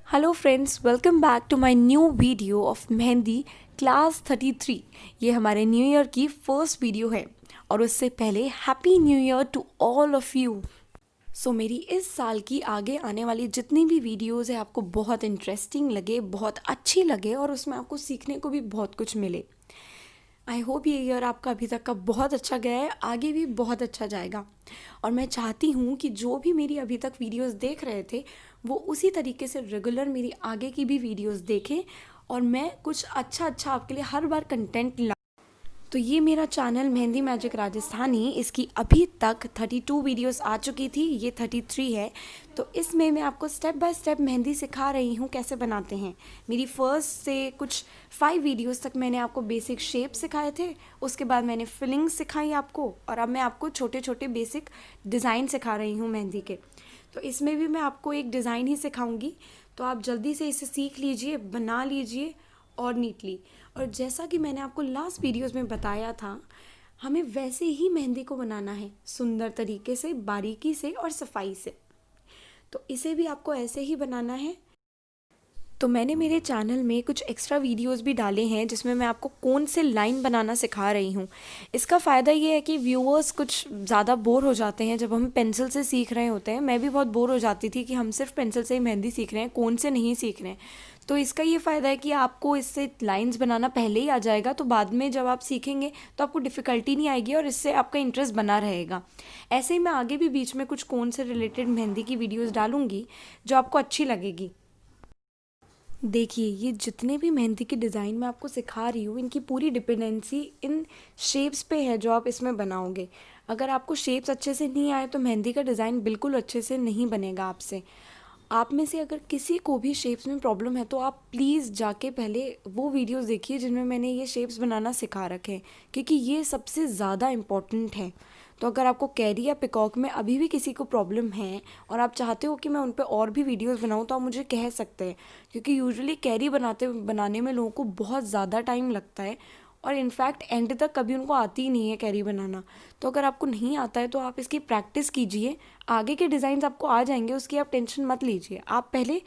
Hello friends, welcome back to my new video of mehndi class 33। ये हमारे new year की first video है और उससे पहले happy new year to all of you. So मेरी इस साल की आगे आने वाली जितनी भी वीडियोस है आपको बहुत इंटरेस्टिंग लगे, बहुत अच्छी लगे और उसमें आपको सीखने को भी बहुत कुछ मिले। आई होप ये ईयर आपका अभी तक का बहुत अच्छा गया है, आगे भी बहुत अच्छा जाएगा। और मैं चाहती हूँ कि जो भी मेरी अभी तक वीडियोस देख रहे थे वो उसी तरीके से रेगुलर मेरी आगे की भी वीडियोस देखें और मैं कुछ अच्छा अच्छा आपके लिए हर बार कंटेंट ला। तो ये मेरा चैनल मेहंदी मैजिक राजस्थानी, इसकी अभी तक 32 वीडियोस आ चुकी थी, ये 33 है। तो इसमें मैं आपको स्टेप बाय स्टेप मेहंदी सिखा रही हूँ कैसे बनाते हैं। मेरी फर्स्ट से कुछ 5 वीडियोस तक मैंने आपको बेसिक शेप सिखाए थे, उसके बाद मैंने फिलिंग सिखाई आपको और अब मैं आपको छोटे छोटे बेसिक डिज़ाइन सिखा रही हूँ मेहंदी के। तो इसमें भी मैं आपको एक डिज़ाइन ही सिखाऊंगी, तो आप जल्दी से इसे सीख लीजिए, बना लीजिए और नीटली। और जैसा कि मैंने आपको लास्ट वीडियोस में बताया था, हमें वैसे ही मेहंदी को बनाना है, सुंदर तरीके से, बारीकी से और सफाई से। तो इसे भी आपको ऐसे ही बनाना है। तो मैंने मेरे चैनल में कुछ एक्स्ट्रा वीडियोस भी डाले हैं जिसमें मैं आपको कौन से लाइन बनाना सिखा रही हूँ। इसका फ़ायदा ये है कि व्यूअर्स कुछ ज़्यादा बोर हो जाते हैं जब हम पेंसिल से सीख रहे होते हैं। मैं भी बहुत बोर हो जाती थी कि हम सिर्फ पेंसिल से ही मेहंदी सीख रहे हैं, कौन से नहीं सीख रहे हैं। तो इसका ये फ़ायदा है कि आपको इससे लाइंस बनाना पहले ही आ जाएगा, तो बाद में जब आप सीखेंगे तो आपको डिफ़िकल्टी नहीं आएगी और इससे आपका इंटरेस्ट बना रहेगा। ऐसे ही मैं आगे भी बीच में कुछ कोन से रिलेटेड मेहंदी की वीडियोज़ डालूँगी जो आपको अच्छी लगेगी। देखिए, ये जितने भी मेहंदी के डिज़ाइन मैं आपको सिखा रही हूँ, इनकी पूरी डिपेंडेंसी इन शेप्स पे है जो आप इसमें बनाओगे। अगर आपको शेप्स अच्छे से नहीं आए तो मेहंदी का डिज़ाइन बिल्कुल अच्छे से नहीं बनेगा आपसे। आप में से अगर किसी को भी शेप्स में प्रॉब्लम है तो आप प्लीज़ जाके पहले वो वीडियोस देखिए जिनमें मैंने ये शेप्स बनाना सिखा रखे हैं, क्योंकि ये सबसे ज़्यादा इम्पॉर्टेंट है। तो अगर आपको कैरी या पिकॉक में अभी भी किसी को प्रॉब्लम है और आप चाहते हो कि मैं उन पर और भी वीडियोस बनाऊं, तो आप मुझे कह सकते हैं, क्योंकि यूजुअली कैरी बनाने में लोगों को बहुत ज़्यादा टाइम लगता है और इनफैक्ट एंड तक कभी उनको आती ही नहीं है कैरी बनाना। तो अगर आपको नहीं आता है तो आप इसकी प्रैक्टिस कीजिए, आगे के डिज़ाइंस आपको आ जाएंगे, उसकी आप टेंशन मत लीजिए। आप पहले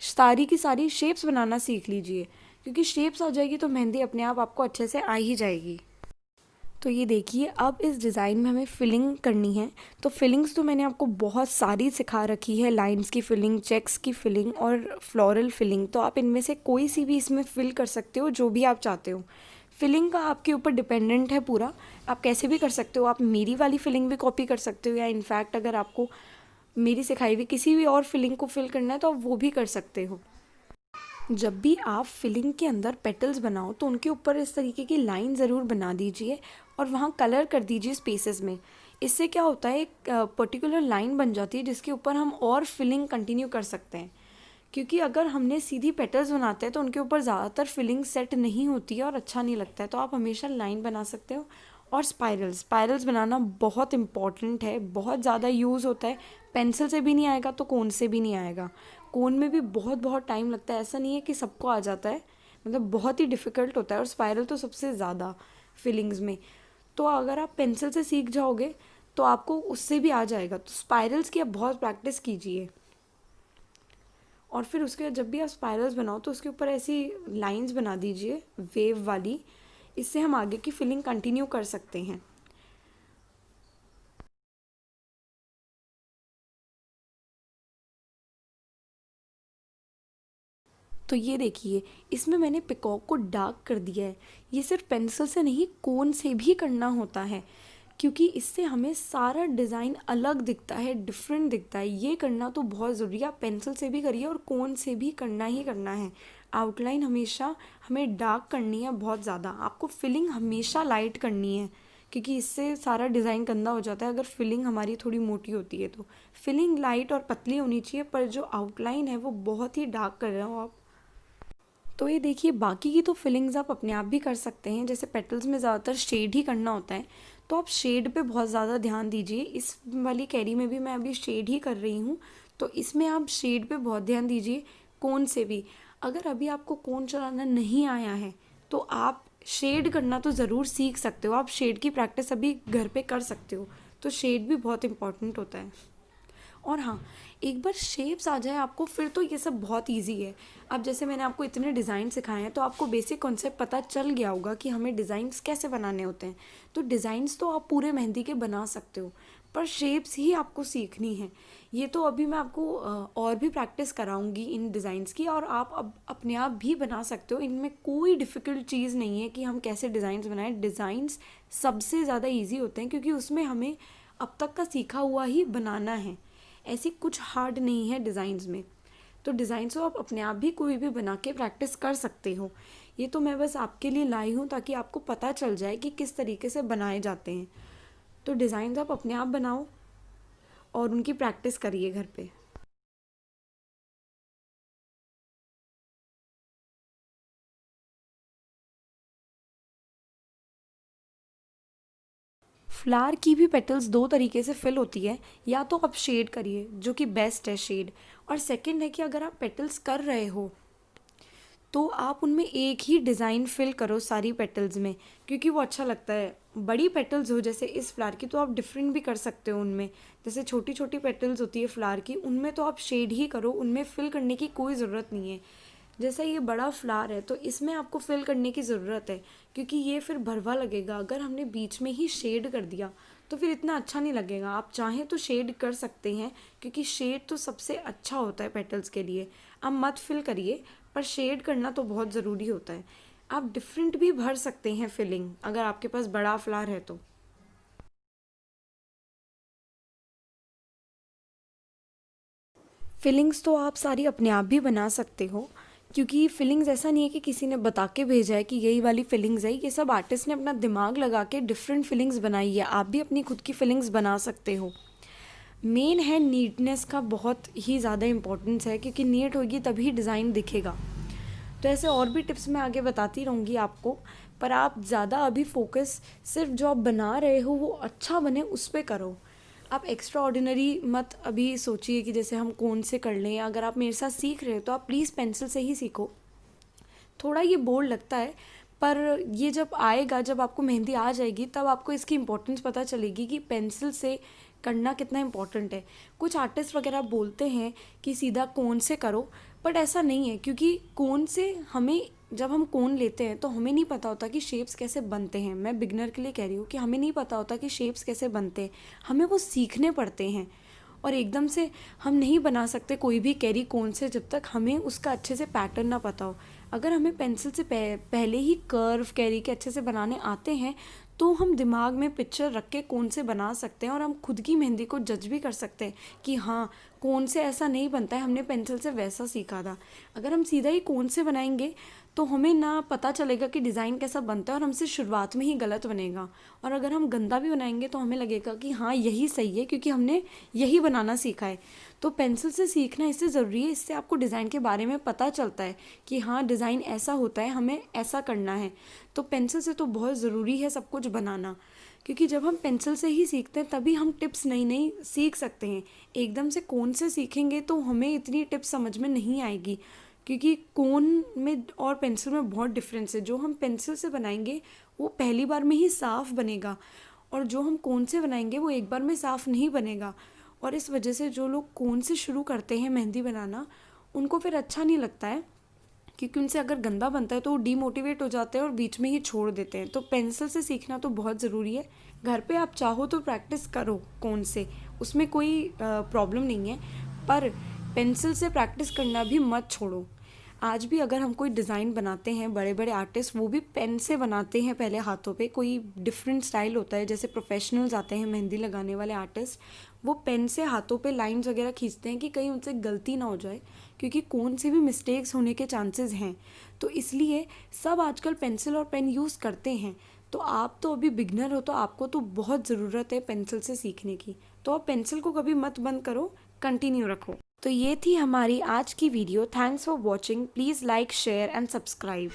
सारी की सारी शेप्स बनाना सीख लीजिए, क्योंकि शेप्स आ जाएगी तो मेहंदी अपने आप आपको अच्छे से आ ही जाएगी। तो ये देखिए, अब इस डिज़ाइन में हमें फिलिंग करनी है। तो फिलिंग्स तो मैंने आपको बहुत सारी सिखा रखी है, लाइंस की फिलिंग, चेक्स की फिलिंग और फ्लोरल फिलिंग। तो आप इनमें से कोई सी भी इसमें फिल कर सकते हो, जो भी आप चाहते हो। फिलिंग का आपके ऊपर डिपेंडेंट है पूरा, आप कैसे भी कर सकते हो। आप मेरी वाली फिलिंग भी कॉपी कर सकते हो, या इनफैक्ट अगर आपको मेरी सिखाई हुई किसी भी और फिलिंग को फिल करना है तो आप वो भी कर सकते हो। जब भी आप फिलिंग के अंदर पेटल्स बनाओ तो उनके ऊपर इस तरीके की लाइन ज़रूर बना दीजिए और वहाँ कलर कर दीजिए स्पेसेस में। इससे क्या होता है, एक पर्टिकुलर लाइन बन जाती है जिसके ऊपर हम और फिलिंग कंटिन्यू कर सकते हैं। क्योंकि अगर हमने सीधी पेटल्स बनाते हैं तो उनके ऊपर ज़्यादातर फिलिंग सेट नहीं होती है और अच्छा नहीं लगता है। तो आप हमेशा लाइन बना सकते हो। और स्पाइरल्स बनाना बहुत इम्पॉर्टेंट है, बहुत ज़्यादा यूज़ होता है। पेंसिल से भी नहीं आएगा तो कोन से भी नहीं आएगा। कोन में भी बहुत बहुत टाइम लगता है, ऐसा नहीं है कि सबको आ जाता है, मतलब बहुत ही डिफ़िकल्ट होता है। और स्पाइरल तो सबसे ज़्यादा फिलिंग्स में। तो अगर आप पेंसिल से सीख जाओगे तो आपको उससे भी आ जाएगा। तो स्पाइरल्स की आप बहुत प्रैक्टिस कीजिए। और फिर उसके बाद जब भी आप स्पाइरल्स बनाओ तो उसके ऊपर ऐसी लाइंस बना दीजिए वेव वाली। इससे हम आगे की फिलिंग कंटिन्यू कर सकते हैं। तो ये देखिए, इसमें मैंने पिकॉक को डार्क कर दिया है। ये सिर्फ पेंसिल से नहीं, कोन से भी करना होता है, क्योंकि इससे हमें सारा डिज़ाइन अलग दिखता है, डिफरेंट दिखता है। ये करना तो बहुत ज़रूरी है। आप पेंसिल से भी करिए और कोन से भी करना ही करना है। आउटलाइन हमेशा हमें डार्क करनी है बहुत ज़्यादा। आपको फिलिंग हमेशा लाइट करनी है, क्योंकि इससे सारा डिज़ाइन गंदा हो जाता है अगर फिलिंग हमारी थोड़ी मोटी होती है। तो फिलिंग लाइट और पतली होनी चाहिए, पर जो आउटलाइन है वो बहुत ही डार्क कर रहे हो आप। तो ये देखिए, बाकी की तो फिलिंग्स आप अपने आप भी कर सकते हैं। जैसे पेटल्स में ज़्यादातर शेड ही करना होता है, तो आप शेड पे बहुत ज़्यादा ध्यान दीजिए। इस वाली कैरी में भी मैं अभी शेड ही कर रही हूँ, तो इसमें आप शेड पे बहुत ध्यान दीजिए। कोन से भी, अगर अभी आपको कोन चलाना नहीं आया है तो आप शेड करना तो ज़रूर सीख सकते हो। आप शेड की प्रैक्टिस अभी घर पे कर सकते हो। तो शेड भी बहुत इम्पॉर्टेंट होता है। और हाँ, एक बार शेप्स आ जाए आपको फिर तो ये सब बहुत इजी है। अब जैसे मैंने आपको इतने डिज़ाइन सिखाए हैं तो आपको बेसिक कॉन्सेप्ट पता चल गया होगा कि हमें डिज़ाइंस कैसे बनाने होते हैं। तो डिज़ाइंस तो आप पूरे मेहंदी के बना सकते हो, पर शेप्स ही आपको सीखनी है। ये तो अभी मैं आपको और भी प्रैक्टिस कराऊंगी इन डिज़ाइंस की, और आप अब अपने आप भी बना सकते हो। इनमें कोई डिफ़िकल्ट चीज़ नहीं है कि हम कैसे डिज़ाइंस बनाएं। डिज़ाइंस सबसे ज़्यादा ईजी होते हैं क्योंकि उसमें हमें अब तक का सीखा हुआ ही बनाना है। ऐसी कुछ हार्ड नहीं है डिज़ाइंस में। तो डिज़ाइंस को आप अपने आप भी कोई भी बना के प्रैक्टिस कर सकते हो। ये तो मैं बस आपके लिए लाई हूँ ताकि आपको पता चल जाए कि किस तरीके से बनाए जाते हैं। तो डिज़ाइंस आप अपने आप बनाओ और उनकी प्रैक्टिस करिए घर पे। फ्लावर की भी पेटल्स दो तरीके से फिल होती है। या तो आप शेड करिए, जो कि बेस्ट है शेड, और सेकंड है कि अगर आप पेटल्स कर रहे हो तो आप उनमें एक ही डिज़ाइन फिल करो सारी पेटल्स में, क्योंकि वो अच्छा लगता है। बड़ी पेटल्स हो जैसे इस फ्लावर की तो आप डिफरेंट भी कर सकते हो उनमें। जैसे छोटी छोटी पेटल्स होती है फ्लावर की, उनमें तो आप शेड ही करो, उनमें फिल करने की कोई ज़रूरत नहीं है। जैसा ये बड़ा फ्लावर है तो इसमें आपको फिल करने की ज़रूरत है, क्योंकि ये फिर भरवा लगेगा। अगर हमने बीच में ही शेड कर दिया तो फिर इतना अच्छा नहीं लगेगा। आप चाहें तो शेड कर सकते हैं, क्योंकि शेड तो सबसे अच्छा होता है पेटल्स के लिए। आप मत फिल करिए, पर शेड करना तो बहुत ज़रूरी होता है। आप डिफरेंट भी भर सकते हैं फिलिंग, अगर आपके पास बड़ा फ्लावर है तो। फिलिंग्स तो आप सारी अपने आप भी बना सकते हो, क्योंकि फिलिंग्स ऐसा नहीं है कि किसी ने बता के भेजा है कि यही वाली फिलिंग्स है। ये सब आर्टिस्ट ने अपना दिमाग लगा के डिफरेंट फिलिंग्स बनाई है। आप भी अपनी खुद की फिलिंग्स बना सकते हो। मेन है नीटनेस का बहुत ही ज़्यादा इम्पोर्टेंस है, क्योंकि नीट होगी तभी डिज़ाइन दिखेगा। तो ऐसे और भी टिप्स मैं आगे बताती रहूँगी आपको, पर आप ज़्यादा अभी फोकस सिर्फ जो आप बना रहे हो वो अच्छा बने उस पर करो। आप एक्स्ट्रा ऑर्डिनरी मत अभी सोचिए कि जैसे हम कौन से कर लें। अगर आप मेरे साथ सीख रहे हो तो आप प्लीज़ पेंसिल से ही सीखो। थोड़ा ये बोर्ड लगता है, पर ये जब आएगा, जब आपको मेहंदी आ जाएगी तब आपको इसकी इम्पोर्टेंस पता चलेगी कि पेंसिल से करना कितना इम्पोर्टेंट है। कुछ आर्टिस्ट वगैरह बोलते हैं कि सीधा कोन से करो, बट ऐसा नहीं है, क्योंकि कोन से हमें, जब हम कोन लेते हैं तो हमें नहीं पता होता कि शेप्स कैसे बनते हैं। मैं बिगनर के लिए कह रही हूँ कि हमें नहीं पता होता कि शेप्स कैसे बनते हैं, हमें वो सीखने पड़ते हैं। और एकदम से हम नहीं बना सकते कोई भी कैरी कोन से जब तक हमें उसका अच्छे से पैटर्न ना पता हो। अगर हमें पेंसिल से पहले ही कर्व कैरी के अच्छे से बनाने आते हैं तो हम दिमाग में पिक्चर रख के कौन से बना सकते हैं, और हम खुद की मेहंदी को जज भी कर सकते हैं कि हाँ, कौन से ऐसा नहीं बनता है, हमने पेंसिल से वैसा सीखा था। अगर हम सीधा ही कौन से बनाएंगे तो हमें ना पता चलेगा कि डिज़ाइन कैसा बनता है, और हमसे शुरुआत में ही गलत बनेगा। और अगर हम गंदा भी बनाएंगे तो हमें लगेगा कि हाँ यही सही है, क्योंकि हमने यही बनाना सीखा है। तो पेंसिल से सीखना इससे ज़रूरी है। इससे आपको डिज़ाइन के बारे में पता चलता है कि हाँ डिज़ाइन ऐसा होता है, हमें ऐसा करना है। तो पेंसिल से तो बहुत ज़रूरी है सब कुछ बनाना, क्योंकि जब हम पेंसिल से ही सीखते हैं तभी हम टिप्स नई नई सीख सकते हैं। एकदम से कोन से सीखेंगे तो हमें इतनी टिप्स समझ में नहीं आएगी, क्योंकि कोन में और पेंसिल में बहुत डिफरेंस है। जो हम पेंसिल से बनाएंगे वो पहली बार में ही साफ़ बनेगा, और जो हम कोन से बनाएंगे वो एक बार में साफ़ नहीं बनेगा। और इस वजह से जो लोग कोन से शुरू करते हैं मेहंदी बनाना, उनको फिर अच्छा नहीं लगता है, क्योंकि उनसे अगर गंदा बनता है तो वो डीमोटिवेट हो जाते हैं और बीच में ही छोड़ देते हैं। तो पेंसिल से सीखना तो बहुत ज़रूरी है। घर पे आप चाहो तो प्रैक्टिस करो कौन से, उसमें कोई प्रॉब्लम नहीं है, पर पेंसिल से प्रैक्टिस करना भी मत छोड़ो। आज भी अगर हम कोई डिज़ाइन बनाते हैं, बड़े बड़े आर्टिस्ट वो भी पेन से बनाते हैं पहले हाथों पे। कोई डिफरेंट स्टाइल होता है, जैसे प्रोफेशनल्स आते हैं मेहंदी लगाने वाले आर्टिस्ट, वो पेन से हाथों पे लाइंस वगैरह खींचते हैं कि कहीं उनसे गलती ना हो जाए, क्योंकि कौन से भी मिस्टेक्स होने के चांसेस हैं। तो इसलिए सब आजकल पेंसिल और पेन यूज़ करते हैं। तो आप तो अभी बिगनर हो, तो आपको तो बहुत ज़रूरत है पेंसिल से सीखने की। तो आप पेंसिल को कभी मत बंद करो, कंटिन्यू रखो। तो ये थी हमारी आज की video. Thanks for watching. Please like, share and subscribe.